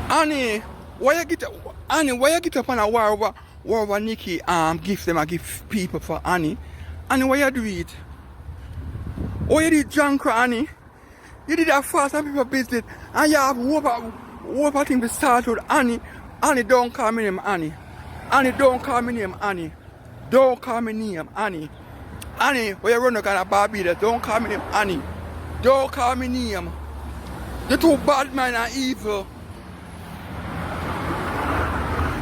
Annie, why you get up on a war over Nicki gift them I give people for Annie? Annie, why you do it? Why you did junk Annie? You did that fast and people business and you have whoever thing to start with Annie. Annie, don't call me name Annie. Annie, don't call me name Annie. Don't call me name Annie. Annie, where you run a kind of Barbados, don't call me name Annie. Don't call me name. You're too bad man and evil.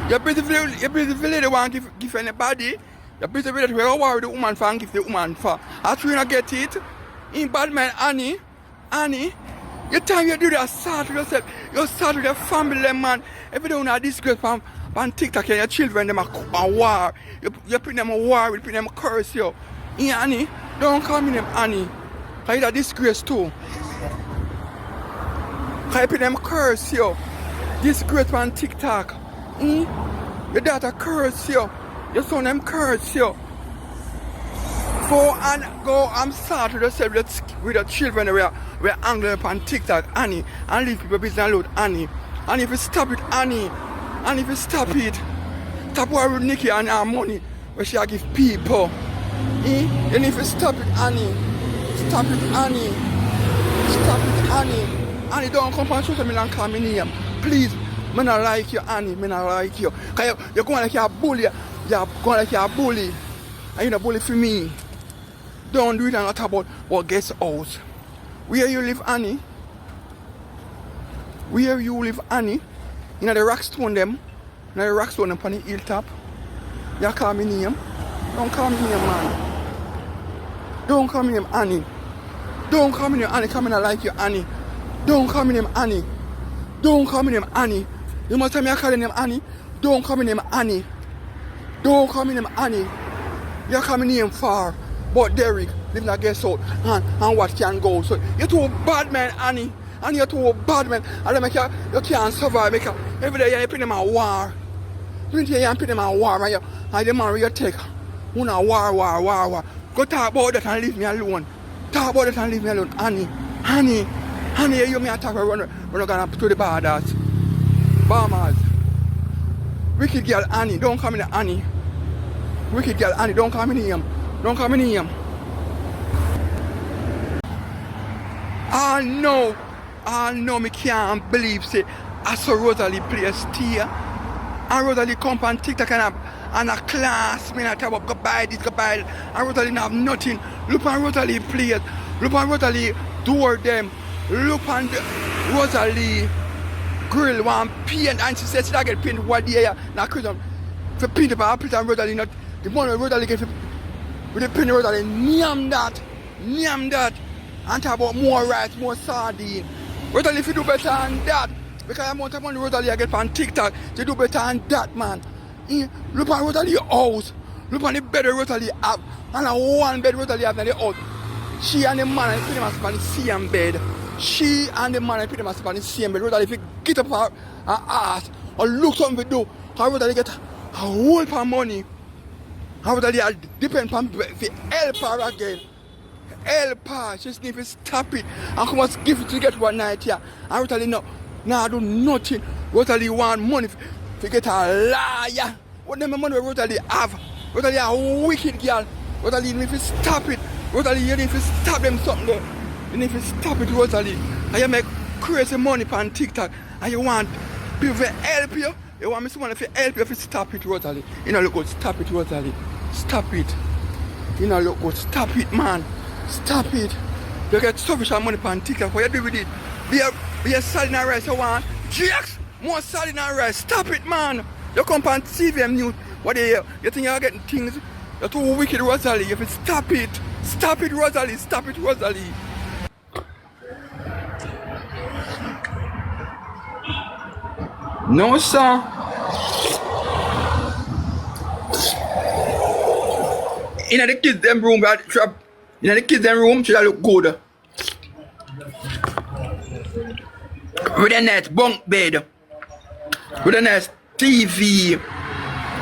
You're busy lady want to give anybody. You're busy with where you worry the woman for and give the woman for. As we not get it, in bad man Annie, your time you do that start with yourself, you start with your family man. Every day you have disgrace from TikTok and your children them a war. You put them a war, you put them a curse you. Yeah, Annie, don't call me name Annie. Cause you a disgrace too. Cause you put them a curse you. Disgrace on TikTok. Your daughter curse you. Your son them curse you. Go and start with yourself with the children we're angry upon TikTok, Annie, and leave people business alone, Annie. And if you stop it, Annie, and if you stop it, stop worrying with Nicki and her money where she give people. And if you stop it, Annie, stop it, Annie, stop it, Annie. Annie, don't come and show me and call me name. Please, I don't like you, Annie, I don't like you. Because you're going like you're a bully, you're going like you're a bully. And you're not bully for me. Don't do it and not about what guest house. Where you live, Annie? Where you live, Annie? In the rockstone them. In the rockstone them on the hilltop. You call me name. Don't call me name, man. Don't call me name, Annie. Don't call me name, Annie. Come in I like you, Annie. Don't call me name, Annie. Don't call me name, Annie. You must tell me I call your name, Annie. Don't call me name, Annie. Don't call me name, Annie. You call me name far. But Derrick, live in a guest house and what can go. So you're too bad man, Annie. And you're too bad man. And then you can't survive. Every day you put them a war. Every day you put them a war. And the man you take. Una war. Go talk about that and leave me alone. Talk about that and leave me alone. Annie, you may attack when we're going to the borders. Bombers. Wicked girl Annie, don't come in Annie. Wicked girl Annie, don't come in him. Don't come in him. I know, me can't believe, say, I saw Rosealee play a steer. And Rosealee come on TikTok and a class, me not talk about go buy this, go buy it. And Rosealee have nothing. Look on Rosealee players. Look on Rosealee door them. Look on Rosealee grill one paint and she said she don't get paint what day now Christian. For paint up and Rosealee not the money Rosealee get with the paint Rosealee name that and talk about more rice, more sardine. Rosealee if you do better than that because the amount of money Rosealee I get on TikTok, they do better than that man. Look on Rosealee house. Look on the bed Rosealee have and a one bed Rosealee have in the house. She and the man put them on the same bed. She and the man put them on the same bed. Rosealee if you get up her ass or look something to do, how Rosealee get a whole lot of money. How Rosealee depend on the help her again. Help her. She needs to stop it and come and give it to get one night here. And Rosealee no do nothing. Rosealee want money to get a liar. What them money Rosealee have? Rosealee a wicked girl. Rosealee need to stop it. Rosealee, you need to stop them something there. You need to stop it, Rosealee. And you make crazy money on TikTok. And you want people to help you. You want me someone to help you to stop it, Rosealee. You know, look good, stop it, Rosealee. Stop it. You know, look good, stop it, man. Stop it. You get sufficient money on TikTok. What you do with it? Be a salad and rice, you want? GX, more salad and rice. Stop it, man. You come on CVM News. What do you think you're getting things? You're too wicked, Rosealee. If you stop it. Stop it, Rosealee. Stop it, Rosealee. No, sir. In the kids' them room, she look good. With a nice bunk bed. With a nice TV.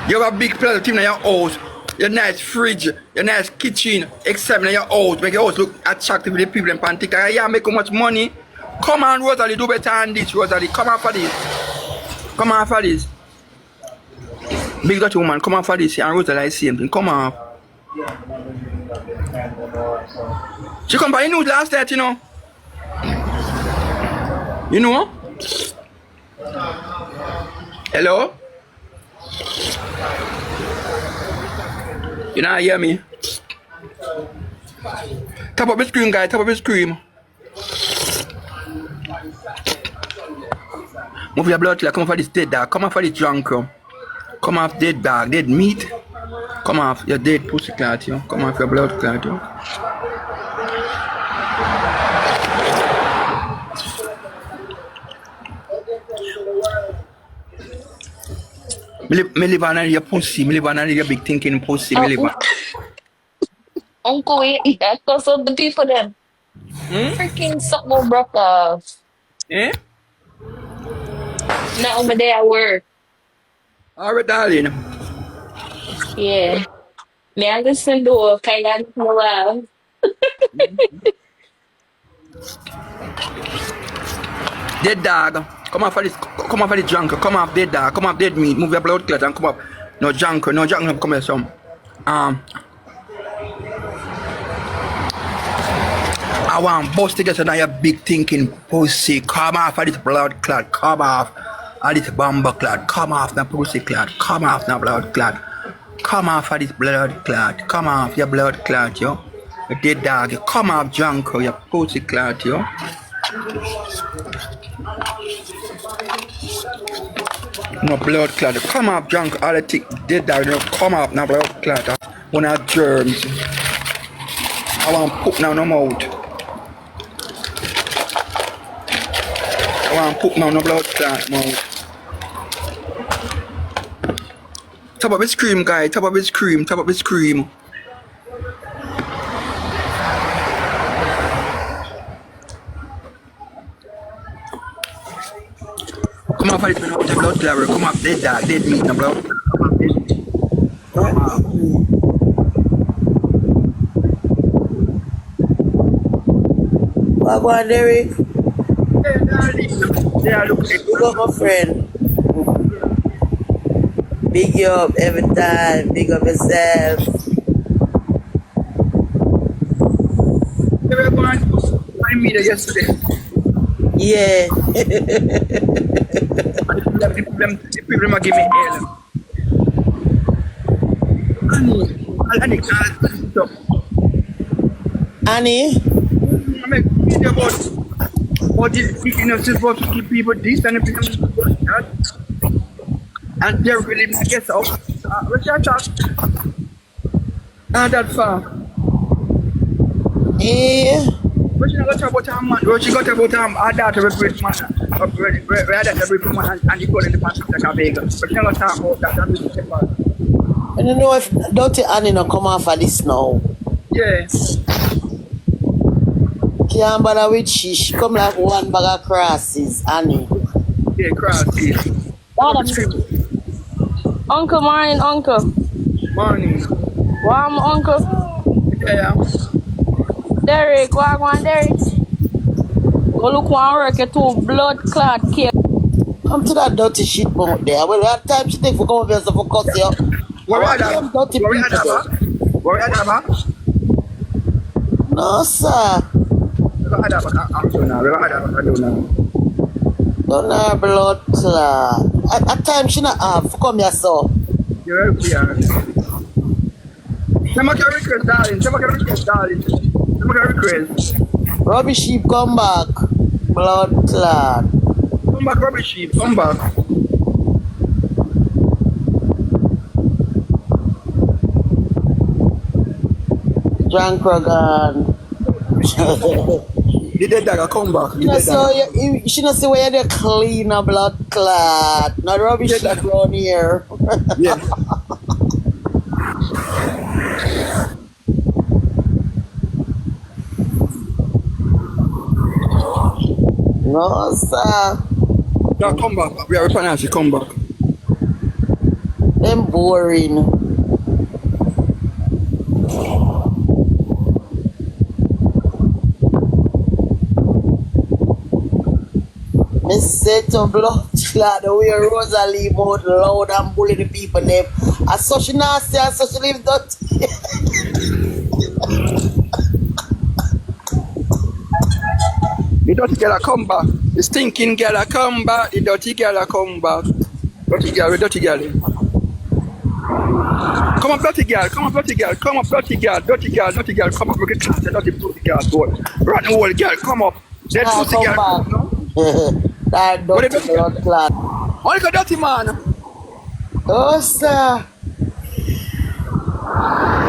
You have a big plaza TV in your house. Your nice fridge, your nice kitchen, except in your house. Make your house look attractive to the people in TikTok. You make how much money? Come on, Rosealee, do better than this, Rosealee. Come on for this. Come on for this. Big dirty woman, come on for this. And Rosealee same thing. Come on. She come by the news last night, you know. You know? Hello? You not hear me? Tap up the screen, guys. Tap up the screen. Move your blood clot. Come off for this dead dog. Come off for this drunk crumb. Come off dead dog. Dead meat. Come off your dead pussy clot, yo. Come off your blood clot, yo. Me live on your pussy. Me live on your big thinking pussy. Me live on. Uncle, that goes on the people then. Freaking something broke off. Eh? Now I'm there at work. Alright, darling. Yeah. May I listen to a kind of while? Dead dog. Come off for this. Come off for this junk. Come off dead dog. Come off dead meat. Move your blood clot and come up. No junk. No junk. Come here some. I want bust together now your big thinking pussy. Come off of this blood clot. Come off of this bomber clot. Come off the pussy clot. Come off the blood clot. Come off of this blood clot. Come off your blood clot, yo. You dead dog. You come off junk, your pussy clot, yo. No blood clot. Come off junk. All the thick dead dog. You come off no blood clot. One of germs. I want poop now no mouth. I want poop now no blood clot mouth. Top up his cream, guy. Top up his cream. Top up his cream. Come on, fight me now with the blood clot. Come up, dead dog, dead meat, no blood. Come on, dead meat. Come on. What about Derrick? Hey, darling. Yeah, look. Big up my friend. Big you up every time. Big up yourself. Everyone, I met her yesterday. Yeah. The problem I give me hell. Annie, stop. Annie? I make video about what is speaking of supposed to keep people decent and people that. And they're really my guess out. What's your talk? Not that far. Yeah. But she got about her man. Well, she got about her daughter with British man. Where that every man and he called in the past like a bagel. But she never talk about that. And we take part. I don't know if Dirty Annie not come off of this now. Yeah. Can't bother with she come like one bag of crosses, Annie. Yeah, crosses. Uncle, morning, uncle. Morning. Warm, uncle. Yeah. Derrick, what on, Derrick? Go look one work, you two blood clot cake. Come to that dirty shit out there. Well, that time she take for come over here for cuss you. What we had that? What we had that? No, sir. Don't have blood clot. At time she not have. Come here, so. You're right, Some of your request, darling. Some of your request, darling. Some of your request. Rubbish sheep, come back. Blood clot. Come back, rubbish sheep. Come back. Drunk Rogan. The dead dog come back. She not see where you clean a blood clot. Not rubbish sheep around here. Yeah. No, sir. Yeah, come back. We are repentant. She come back. Them boring. Me say to blood clot the way Rosealee mouth loud and bully the people them. As such nasty and such live dirty. The dirty girl a come back. The stinking girl a come back. The dirty girl a come back. Dirty girl, the dirty girl. Come up, dirty girl. Come up, dirty girl. Come up, dirty girl. Dirty girl, dirty girl. Come up, make it class. Dirty girl, boy. Rotten old girl, come up. That pussy girl, come up. That dirty blood clot. Only a dirty man. Oh, sir.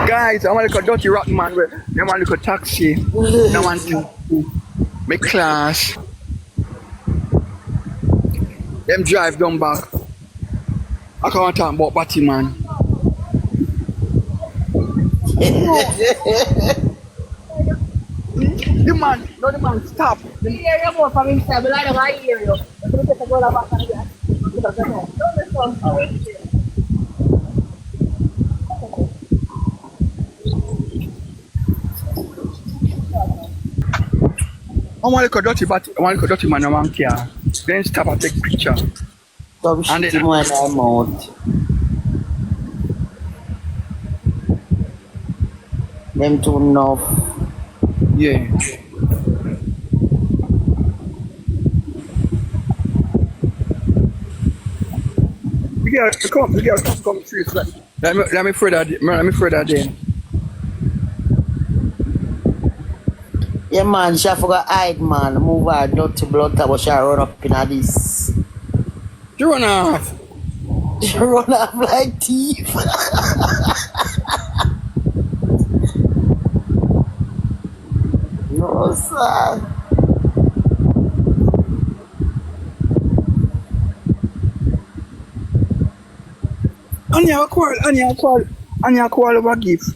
Guys, I want to look a dirty rotten man. They want to look a taxi. They want to make class. Them drive down back. I can't talk about Batty man. The man, stop. You hear you more from himself, but I don't hear you. I want to look a dirty Batty. I want to look a dirty man. I want to care. Then stop and take picture. Some shit in my mouth. Them too enough. Yeah. The girl come through. Let me further then. Yeah, man, she forgot hide, man. Move her dirty blood that was she run up in this. You run off. She run off like thief. No, sir. Anya call over gift.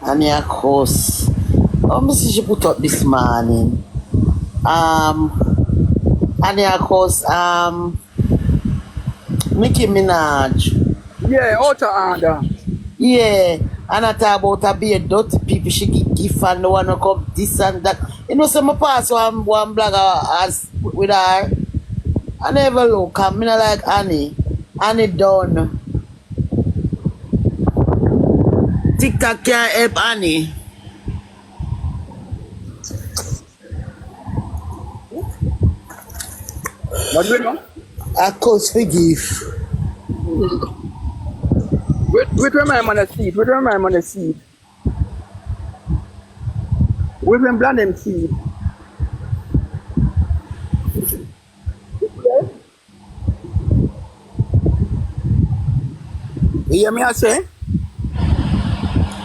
Anya Cuss. Oh, me see she put up this morning. Anya Cuss, Nicki Minaj. Yeah, out of order. Yeah, and I talk about a be a dirty people she give gift and the one who come this and that. You know, so my pass one blogger as with her. I never look, I'm not like Annie. Annie done. TikTok can't help Annie. What do you know? I Cuss forgive. Wait when I'm on the seat. Wait when I'm on the seat. Wait when blind them seat. You hear me I say?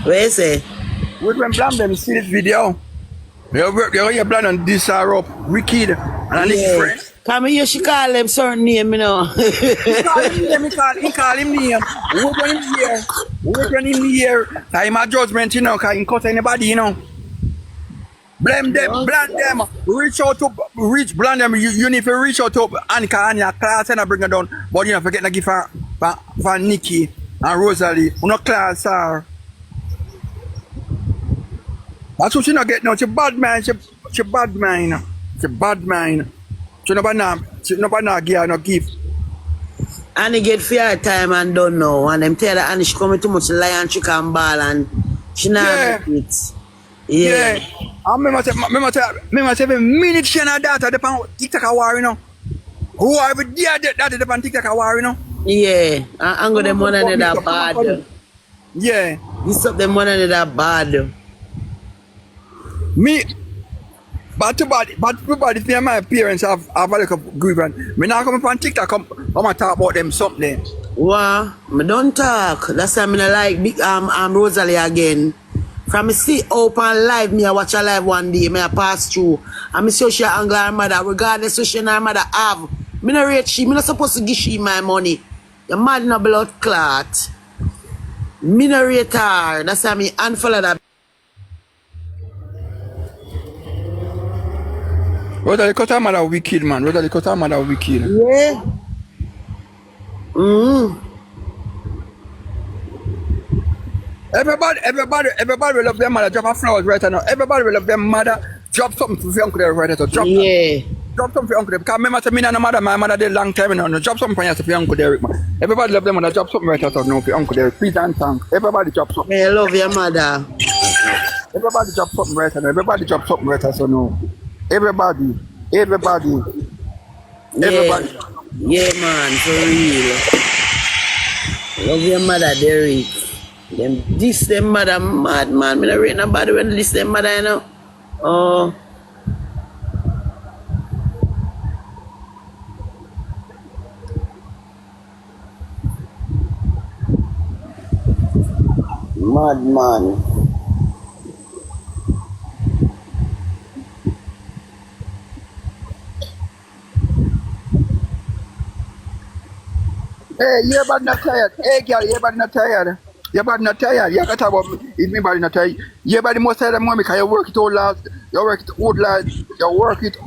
Where you say? Wait when blind them see this video. You're blind and this are up. Wicked. And I need friends. Come here, she call him certain name, you know. He call him name. Wait when him here. Time of judgment, you know, because he cut anybody, you know. Blame them, blame them. Reach out to, blame them. You need to reach out to Annika and your class and I bring her down. But you don't forget to give her for Nicki and Rosealee. You know, class her. That's what she not get now. She bad man. She bad man. She bad man. She nobody give her no gift. Annie get fair time and don't know. And them tell her Annie she coming too much lion chicken and ball and she not make it. Yeah. I remember say every minute she and her daughter depend TikTok a war, you know. Who every day that depend TikTok a war, you know. Yeah. And go them one and that bad. Yeah. This up them one and that bad. Me, but if me and my parents have a little grievance, me not come on TikTok come and talk about them something. Wow, me don't talk. That's why I not like big Rosealee again. From me see open live, me I watch a live one day, me I pass through. And me see she angle her mother, regardless of she and her mother have. Me not rate she, me not supposed to give she my money. Your mad in a blood clot. Me not rate her. That's why me unfollow that. Rosealee cut her mother wicked, man. Rosealee cut her mother wicked. Yeah. Everybody Everybody will love their mother. Drop a flowers right now. Everybody will love their mother. Drop something for your uncle Derrick right there. So drop Yeah. Drop something for your uncle Derrick. Because remember, me and my mother did long time now. Drop something for your uncle Derrick, man. Everybody love them when I drop something right there. So no, for your uncle Derrick. Please and thank. Everybody drop something. I love your mother. Everybody drop something right there. Everybody drop something right there. So no. Everybody. Yeah, yeah, man, for real. Love your mother, Derrick. Them mother mad, man. Me not rate nobody when this them mother, you know. Oh. Mad, man. Hey, your body not tired. Hey, girl, your body not tired. Your body not tired. You got to talk about if my body not tired. Your body must tired more because you work it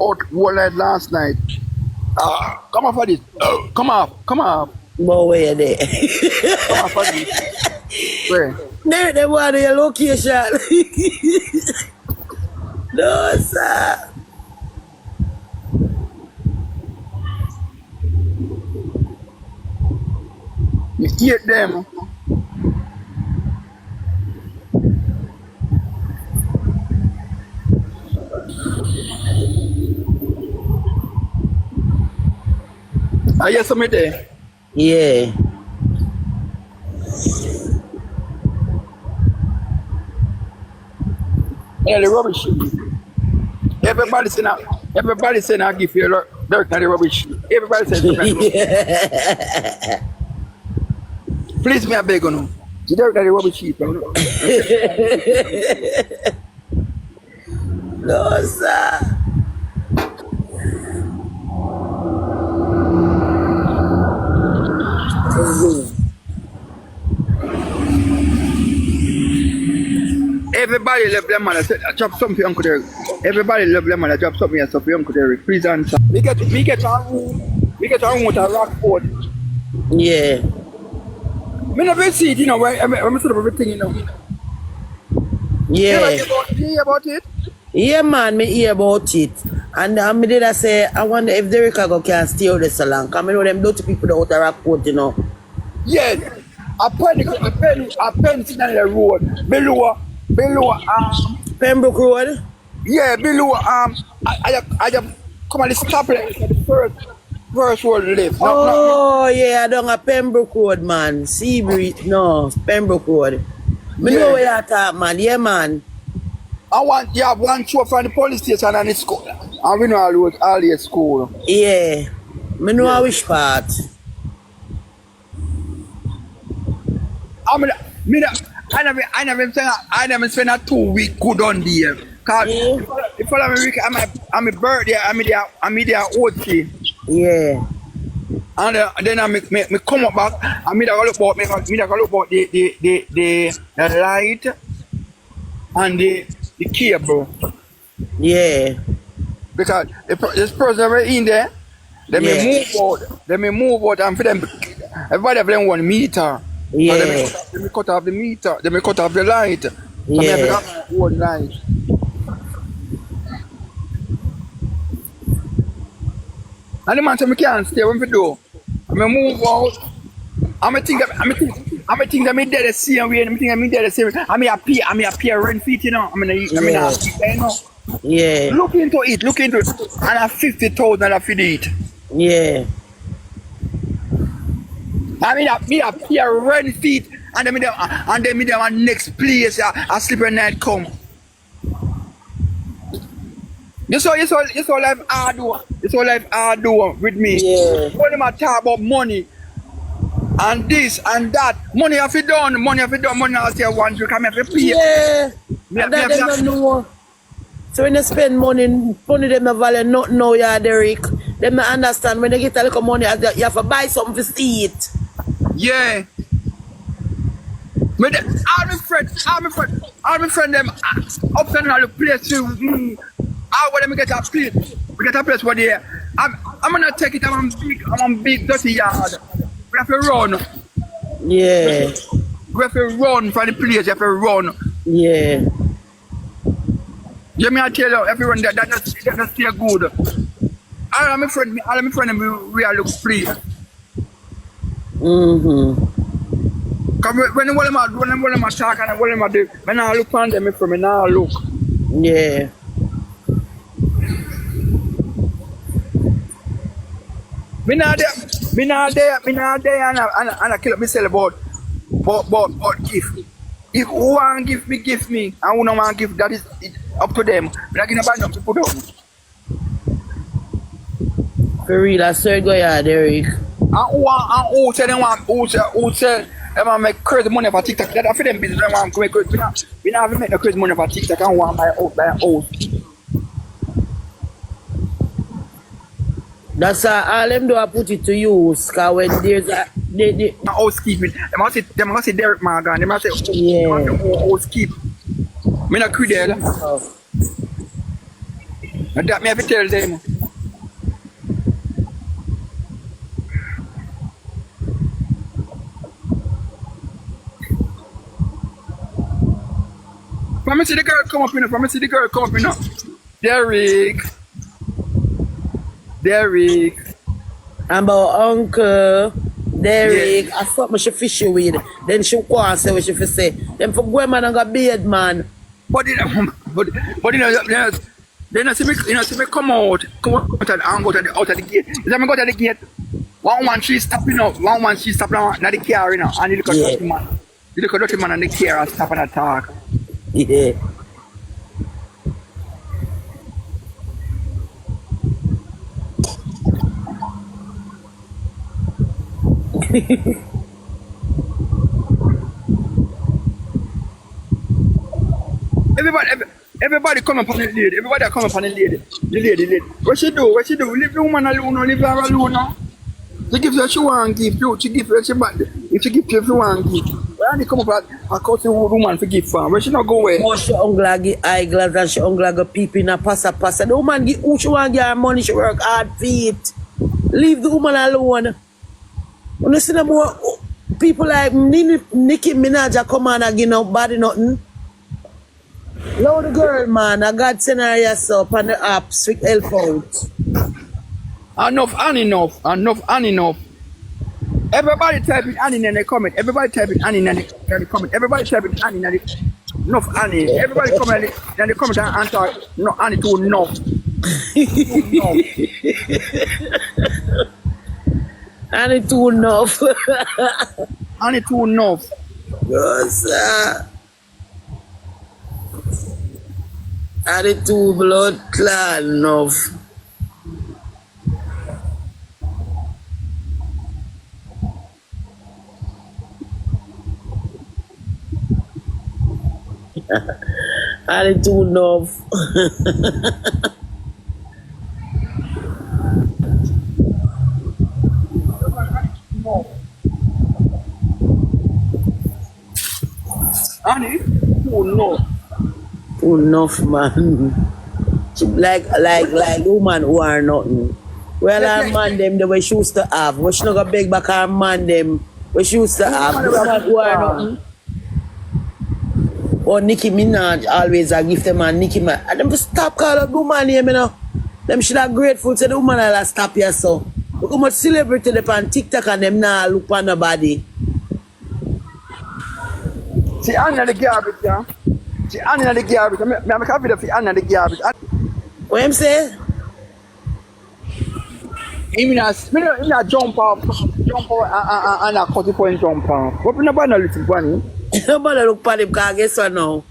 out all night last night. Come off for this. Come off. But where you there? Come off for this. Where? There, they want your location. No, sir. You eat them. Are you something there? Yeah. Yeah, the rubbish. Everybody saying I give you Derrick the rubbish. Everybody saying Yeah. please me I beg you no. The Derrick the rubbish. No, sir. Everybody love them man. I said drop something for Uncle Derrick. Everybody love them man. I drop something and stuff for Uncle Derrick. Please answer. We get our room with a Rockford. Yeah. Me never see it, you know, where I'm sort of everything, you know. Yeah. You hear about it? Yeah, man, me hear about it. And I did I say, I wonder if Derrick can stay out there so long. Because I know them dirty people that out of Rockport, you know. Yes. A pen sitting on the road. Below Pembroke Road? yeah, below I just come on the stoplight for the first road lift. Oh, yeah, I don't have Pembroke Road, man. Seabreeze, no, Pembroke Road. Me know where you talk, man. Yeah, man. You have one show from the police station and it's school. And we know all the school. Yeah. Me know which part. I never spend a 2 week good on there. Cause the following week I'm a birthday, I'm there OT. Yeah. And then I come up back and me look about the light and the cable. Yeah. Because this person right in there, let me move out and for them everybody have them 1 meter. Yeah. So let me cut off the meter, let me cut off the light. So me have to have my own light. And the man said, I can't stay when we do. I move out. I think that I'm dead the same way. I think I'm dead the same way. I'm appear rent feet, you know. You know. Yeah. Look into it. And I 50,000 I feed it. Yeah. I appear rent feet and then me them next place I sleep at night come. You saw life hard do. You saw life hard do with me. Yeah. When them talk about money and this and that. Money have to done. Money have to one to come have to pay. Yeah. And that them don't know. So when they spend money them not value nothing now, yeah, Derrick. Them not understand when they get a little money, you have to buy something to see it. Yeah. All my friends them upstairs in the place too. When them get a place, we get a place where they I'm gonna take it. I'm big dirty yard. We have to run. Yeah. We have to run from the place. You have to run. Yeah. Yeah, me I tell you, everyone that stay good. All of my friend, we are look free. Cause when I'm talk and when I'm do, when I look on them, from me now look. Yeah. Me not there, and I kill myself about gift. If who want give me, and who don't want give, that is it, up to them. But I give nobody enough to put down. For real, I swear go yeah, Derrick. And who say they want, who say they want make crazy money for TikTok. That for them business. They want to make crazy. We not even make no crazy money for TikTok. And want buy a house. That's all them do I put it to use, cause when there's a Housekeeping. They must say Derrick Morgan. They must say housekeep. Me not create there. And that me have to tell them. From me see the girl come up in. From me see the girl come up in. Derrick. I'm about Uncle Derrick. Yeah. I thought me she fish you with. Then she go and say what she fi say. Them for go man and go beard man. But you know, they not see me come out and go to the out of the gate. You see me go to the gate. One woman she stopping up. One woman she stopping out at the car, you know, and you look at dirty man. You look at dirty man and the car and stop and attack. Yeah. Everybody come upon the lady. Everybody come upon the lady. The lady. What she do? Leave the woman alone. Leave her alone now. She give you what she want give you. She give you what she want. If she give you what she want give. Why they come up a cousin woman for give for? Where she not go away? Oh, she uncle give eyeglass and she uncle go peep in a passa. The woman give who she want give her money. She work hard for it. Leave the woman alone. When you see them more people like Nicki Minaj come on and give nobody nothing. Love the girl, man. I got send her yourself on the apps with help out. Enough and enough. Everybody typing Annie in the comment. Everybody typing Annie in the comment. Everybody typing Annie in the enough Annie. Everybody comment in the comment and answer no Annie too enough. Annie too enough. Annie too enough. Yes, Annie too blood clot enough. Annie too enough. Annie too enough. Too enough, man. She like woman who are nothing. Well, her man them the way she used to have. But she not gonna beg back her man them where she used to have. Woman who are nothing. Or Nicki Minaj always I give them a Nicki Minaj. And them just stop calling the woman name, you know. Them should have grateful to the woman that stop here so. Look how much celebrity they on TikTok and them now look on nobody. See Annie the garbage, yeah. See Annie the garbage. I'm a video for Annie the garbage. What him say? He not jump off and a 40 point jump off. What nobody listen to him? Nobody look at him because guess what now?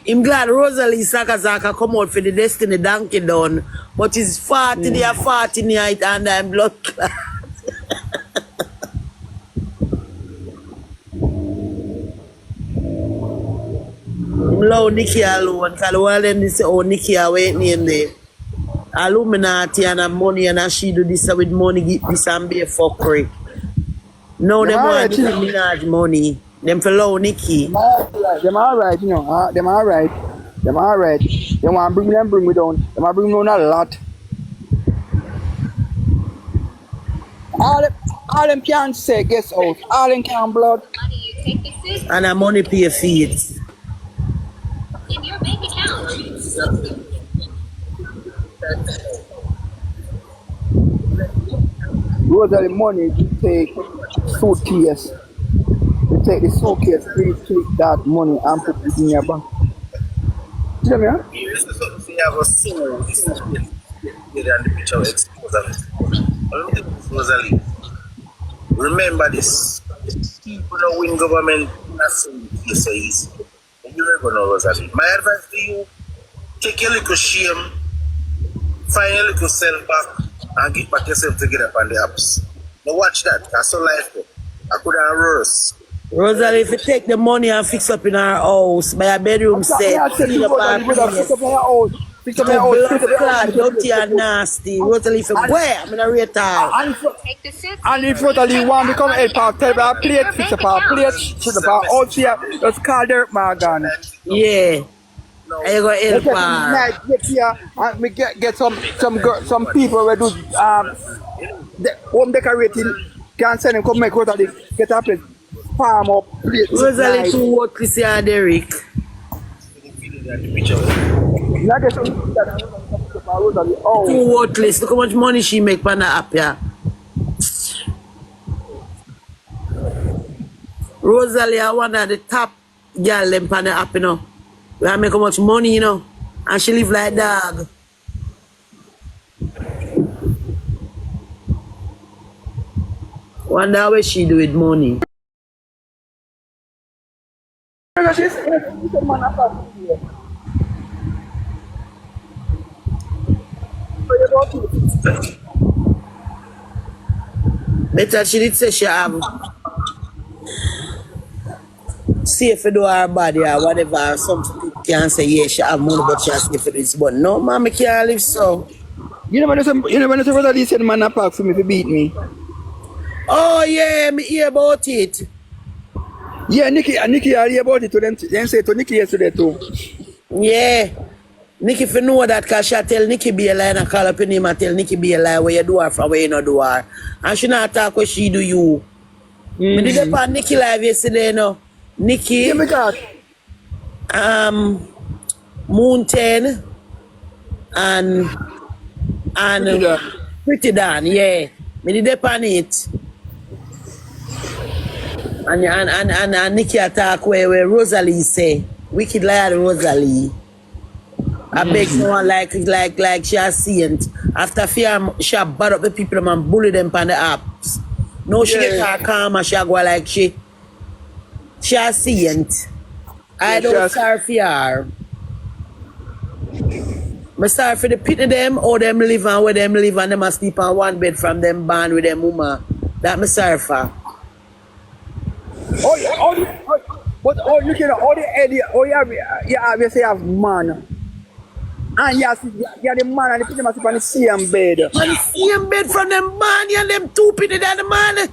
I'm glad Rosealee Zaka come out for the Destiny Donkey down. But he's 40 there, 40 night and I'm blood clot. Love Nicki alone, because all of them say, oh, Nicki are waiting in there. Illuminati and a money and she do this with money, get this and be a fuckery. No, them want Nicki Minaj money. Them for love Nicki. Them alright, you know. Them alright. They want to bring me down. They want to bring me down a lot. All them can say, guess out. All them can blood. And a money pay fees. In your bank account. Rosalie money to take suitcase. You take the suitcase, please take that money and put it in your bank. You know me, huh? You used to say I was single. This is and the picture of Rosalie. Remember this. People don't win government. That's so easy. You never know, Rosalie. My advice to you: take your little shame, find your little self back, and get back yourself together on the apps. Now watch that. That's so life. I could have worse. Rosalie, if you take the money and fix up in our house, by a bedroom set, clean up our place, Fix up your house. blood clot, dirty and nasty. Rosalie, if you where? I'm gonna rate her. And if Rosalie want to come help out, tell her our plate, fix up our plate, fix up our house here, just call Derrick Morgan. Yeah. And you gonna help her. Get here and we get some people who do home decorating, can send them come make Rosalie get a place. Farm up, plate. Rosalie too worthless here, Derrick. Too worthless. Look how much money she make on the app, yeah. Rosalie, I one of the top girl them on the app, you know. We make how much money, you know. And she live like dog. Wonder what she do with money. Better she did say she have see if you do her body or whatever. Some people can say yeah she have money but she has to for this. But no man, I can't live so. You never know Rosalie said man a park for me to beat me. Oh yeah, me hear about it. Yeah, Nicki I hear about it to them say to Nicki yesterday too. Yeah. Nicki, if you know that, cause she tell Nicki be a lie and call up your name and tell Nicki be a lie where you do her from where you not do her. And she not talk what she do you. Me did it on Nicki live yesterday, you know. Nicki, Yeah, me God. Moon 10 and Pretty Dan, yeah. Me did it on it. And Nicki attack where Rosalie say, wicked liar Rosalie. I beg someone like she a saint. After fear, she a bad up the people and bully them on the apps. No, she get her calm and she a go like she a saint. I don't sorry for her. I'm sorry for the pity them or them live and where them live and them a sleep on one bed from them band with them woman. That me sorry for. But you can all the area, you obviously have man. And you the man and the people must be on the same bed. On the same bed from them man and them two people than the man.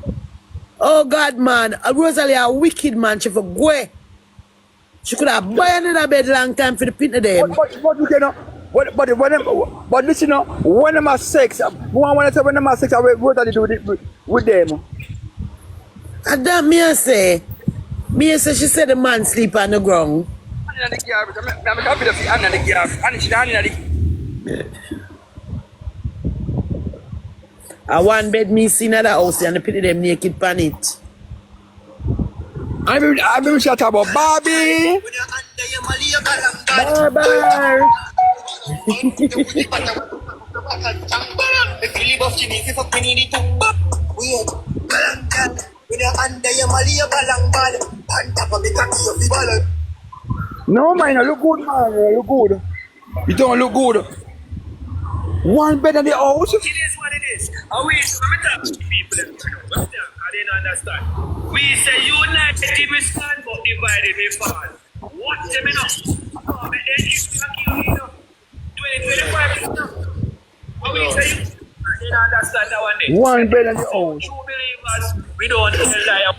Oh God, man. Rosalie a wicked man. She for go. She could have buy another bed long time for the people them. But you cannot. But listen, when them have sex, when them have sex, what do they do with them? And that me say she said the man sleep on the ground. I one bed me see another house and the pity them naked pan it. I've been shut about Barbie. Barber. No man, you look good, man. You look good. You don't look good. One bed in the house. It is what it is. And we talk to people that I didn't understand. We say united we stand but divided we fall. What them enough? Oh, but then you can't kill 2025 enough. And we say you didn't understand that one day. One bed in the house. True believers, we don't lie.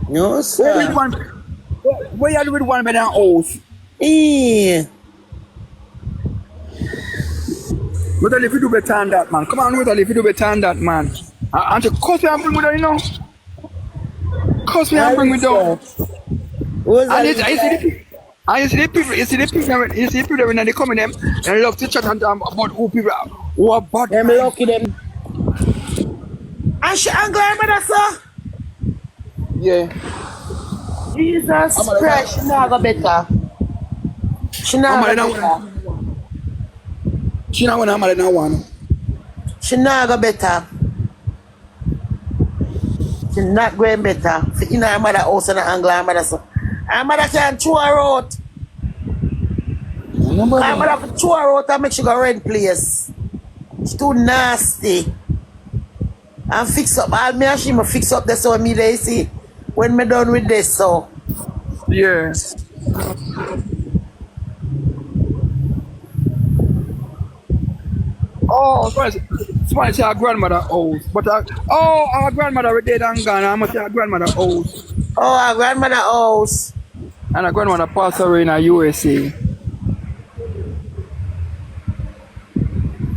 No sir. Where you do with one bed in the house? Yeah. Rosalie, if you do better than that, man. Come on, Rosalie, if you do better than that, man. And to cuss me and bring me down, you know? Cuss me and bring me down. And And you see the people when they come in them and love to chat and about who people are, who are bad. Them lucky them. And she angry her mother, sir. Yeah. Jesus Christ, she not go better. She not go better. She not wanna marry no one. She not go better. She not going better. In her mother house and angle her mother, sir. Her mother can't throw her out. Her mother can throw her out and make she go rent place. She too nasty. And fix up. All me and she must fix up this so me they see. When me done with this, so. Yeah. Oh, somebody say our grandmother house. But our grandmother was dead and gone. I must say our grandmother house. Oh, her grandmother house. And our grandmother passed away in the USA.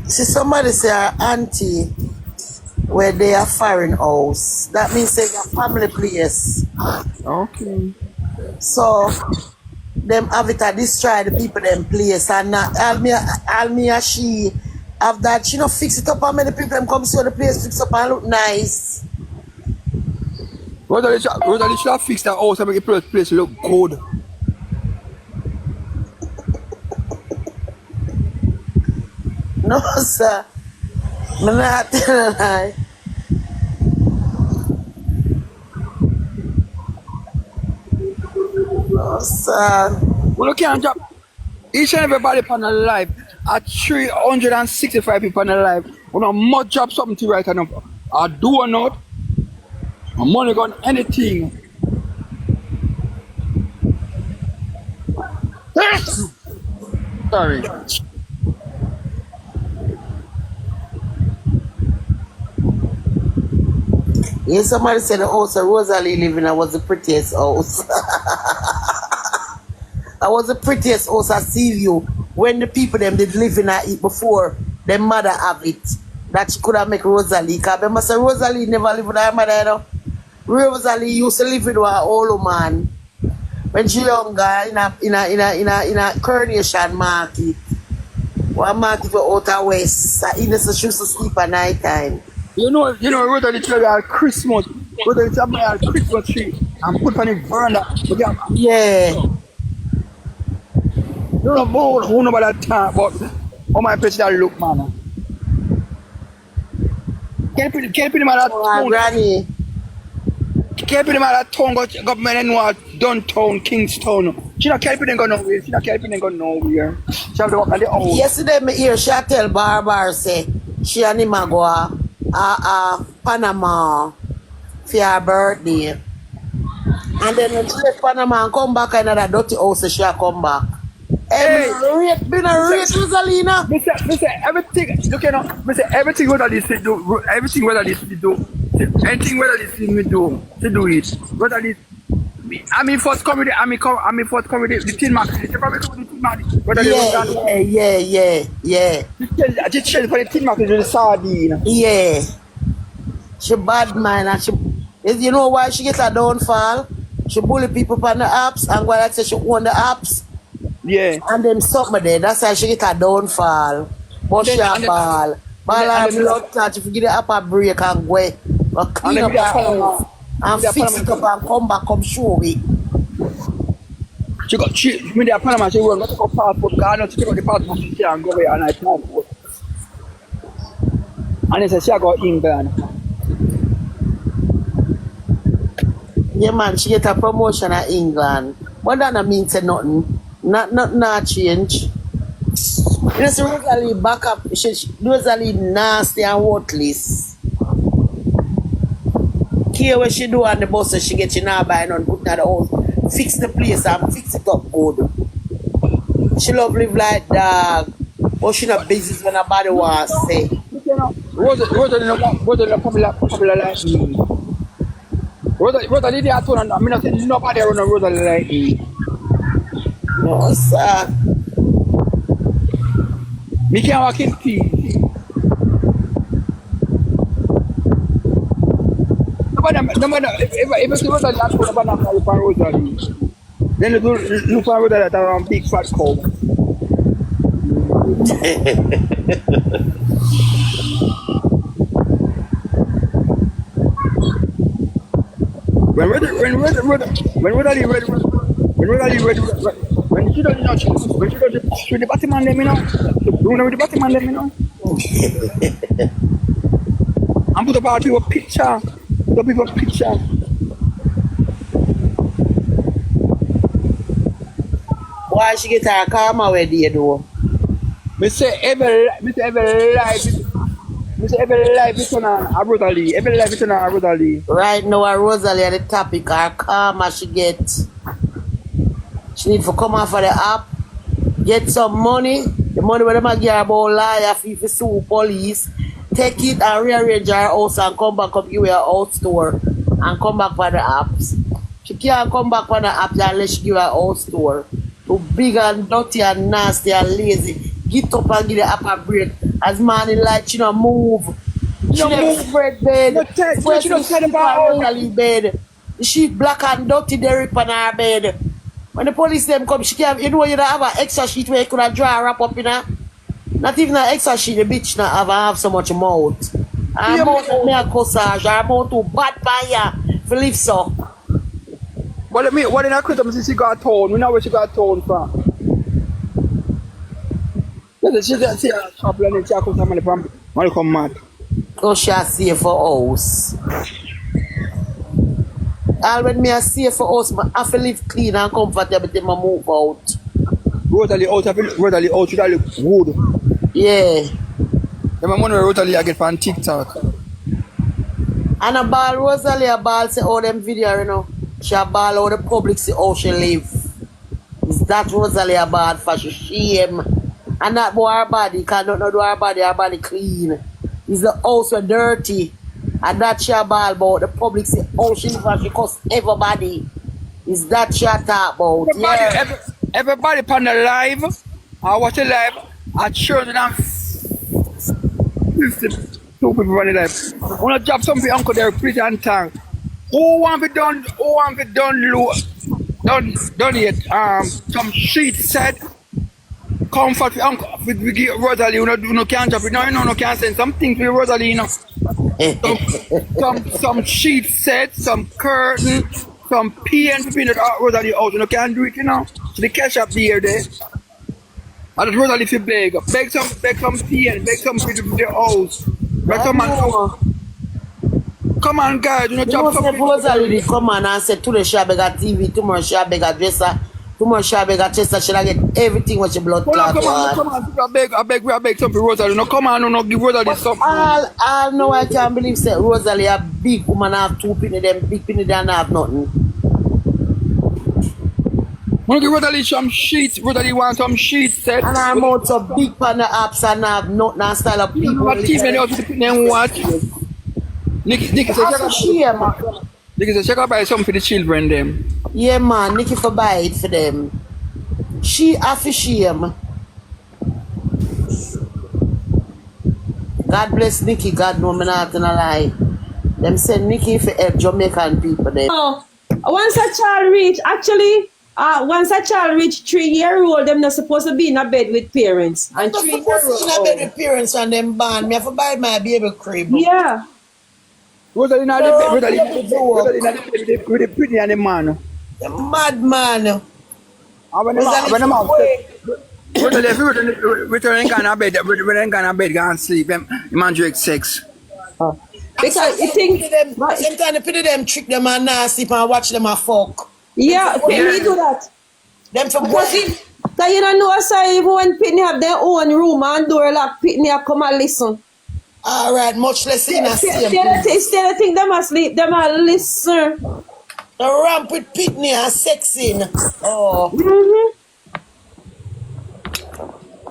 See, somebody say her auntie where they are foreign house. That means they got family place. Okay. So them have it to destroy the people them place and not all me and she have that she not fix it up and many people them come see how the place fix up and look nice. Rosalie should have fixed that house and make the place look good. No sir. I'm not telling a lie. No sir. Well, you can't drop each and everybody upon the live at 365 people on the live. We don't must drop something to right enough. I do or not. My money gone anything. Sorry. Yeah, somebody said the house of Rosalie living was the prettiest house. I was the prettiest house I see you when the people them did live in it before their mother have it. That she could have make Rosalie. Because remember say Rosalie never lived with her mother, you know. Rosalie used to live with her old man when she younger in a Coronation market. One market for outer west. So she used to sleep at night time. You know, Rosalie tell you at Christmas. Rosalie tell me at Christmas tree and put on the veranda. Yeah. You don't know who know about that time, but how my place that look, man. Can't put him at that Oh, granny. Can't put him at that town, government and what downtown, Kingston. She not can't put him go nowhere. She not can't put him go nowhere. She have to walk on the house. Yesterday me hear she tell Barbar say she and him a go Panama for her birthday. And then when she left Panama and come back in that dirty house, she a come back. Hey, been a rate, Rosalina. Me say everything. Look, you know. Me say everything what this do. Everything what this do. Anything what this me do. To do it. What this. I mean first comedy. I mean first comedy. The tin market. She probably come the tin market. Yeah. She change for the tin market to the sardine. Yeah. She bad man and she. You know why she get a downfall? She bully people on the apps and why I say she own the apps. Yeah. And them something there. That's why she get a downfall. But she a ball. Ball and blood clot. If you give the app a break and go clean up her house and fix it up and come back, come show it. She got me there Panama, she won't go to passport, God not to take out the passport and go away and I passport. And he said she go England. Yeah man, she get a promotion at England. But that don't mean say nothing. Not change. You know, so Rosalie back up. Rosalie nasty and worthless. Care what she do on the bus, so she get you now buying on putting at the house. Fix the place and fix it up good. She love live like dog. But she not business when her body wants to say. Rosalie not popular like me. Rosalie they are told I mean I said nobody around Rosalie like me. No sir. Me can't walk in peace. No matter if it's Rosalie that's what nobody apply for Rosalie. Then look for Rosalie that around big fat cow. When she does with the bottom man them, you know. With the bottom man them, you know. And put up our people picture. Put up people picture. Why she get her karma where they do? Me say every life is on a Rosalie. Every life is on a Rosalie. Right now, Rosalie at the topic, her karma she get. She need to come off of the app, get some money. The money where them a give her about liar if you sue police. Take it and rearrange her house and come back up give her house tour and come back for the apps. She can't come back for the apps unless she give her house tour. Too big and dirty and nasty and lazy. Get up and give the app a break. As man in light, she don't move. She don't move spread bed. She don't set about her bed. The sheet black and dirty Derrick on her bed. When the police them come, she can't, you know you don't have an extra sheet where you could have draw wrap up in her. Not even an extra sheet, the bitch not have so much mouth. Her mouth to me a corsage, her mouth to bad fire. For live so. What in her Christmas she got told? We know where she got told from. She just see her shop and she come money from money come mad. Go she a safe for house. All when me a safe for house, I have to live clean and comfortable till I move out. Rosalie out, should I look good? Yeah. The money Rosalie I get from TikTok. And a ball Rosalie a ball say all them video, you know. She a ball how the public see how she live. Is that Rosalie a bad for she shame? And that boy her body, cannot do her body clean. Is the house so dirty. And that she a ball about the public say how she live and she cuss everybody. Is that she a talk about? Everybody on the live, I watch the live, at children and 52 people on the live. I want to drop some for Uncle Derrick, pretty and tank. Who want to done yet? Some sheet said, comfort for Uncle, with Rosalie, you can't drop it. No, no, can't send some things for Rosalie, you know. some sheet said, some curtain, some PN for being at Rosalie house, you can't do it, you know. So the cash up there. And the Rosalie for beg some PN, beg some for the house. Beg some man. Come on, guys, drop something. Rosalie come on and say today she beg a TV, tomorrow she beg a dresser, tomorrow she beg a chester, she get everything what she blood clot. Come on, I beg something Rosalie. No, come on, no, give Rosalie something. All know I can't believe say Rosalie a big woman have 2 penny, them big penny don't have nothing. Want to give Rosalie some sheets. Rosalie want some sheets set. And her mouth so big pan the apps and have nothing and style of people. What TV they also put them watch? Nicki said she can buy something for the children them. Yeah man, Nicki for buy it for them. She have to shame. God bless Nicki, God know me not gonna lie. Them send Nicki for help Jamaican people there. Oh, once a child reach 3-year-old, them not supposed to be in a bed with parents. And not supposed to be in a bed with parents and them born. Me have to buy my baby crib. Yeah. Rosalie not the bed with the pretty and the man. The mad man. Rosalie, if you return in a bed, go and sleep, man drink sex. Because you think sometimes the pity them trick them and not sleep and watch them a fuck. Yeah, we do that. Them for because you don't know, so even when Pitney have their own room and door lock, Pitney come and listen. Alright, much less in a same. Still I think they must sleep, they must listen. The ramp with Pitney and sexing. Oh.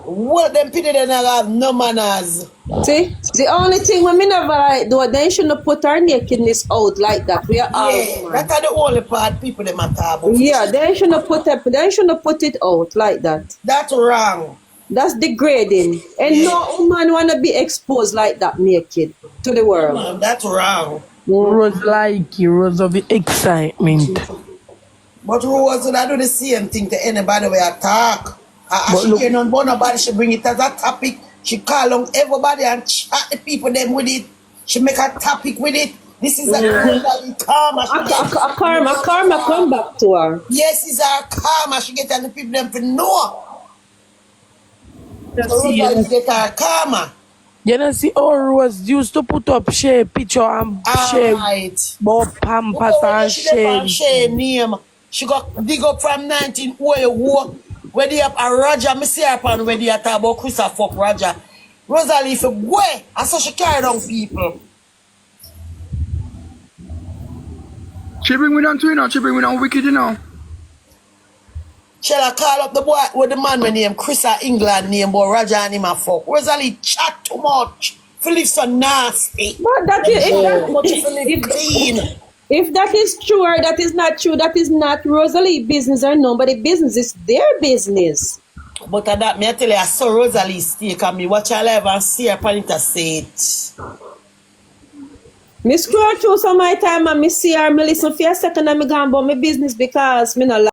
What them pity they not have no manners. See, the only thing when me never like do, they shouldn't put our nakedness out like that. We are that's the only part people them are talk about. Yeah, they shouldn't put it out like that. That's wrong. That's degrading. And no woman wanna be exposed like that naked to the world. That's wrong. Rose like you, rose of the excitement. But Rose would do the same thing to anybody we attack. But She look, can't on nobody, she bring it as a topic. She call on everybody and chat the people them with it. She make a topic with it. This is a Rosalee karma. She get a karma come back to her. Yes, it's a karma. She get and the people them to know. So Rosalee get her karma. You know, see, all Rose used to put up share picture and share Alright. about Pampas and She dey share. name. She got dig up from 19 where they have a Roger. Me see her upon where they talk about Chris a fuck Roger. Rosalee for go. I saw she carry down people. She bring me down to, you know. She bring me down wicked, you know. Shall I call up the boy with the man with name Chris a England name but Roger and him a fuck. Rosalee chat too much. Philip so nasty. But that is if that is true or that is not true, that is not Rosalee business or nobody business. It's their business. But at that, me I tell you, I saw Rosalee stake and me watch her live and see her pan it say it. Me scroll through some of my time and me see her, me listen for a second and me go about my business because me not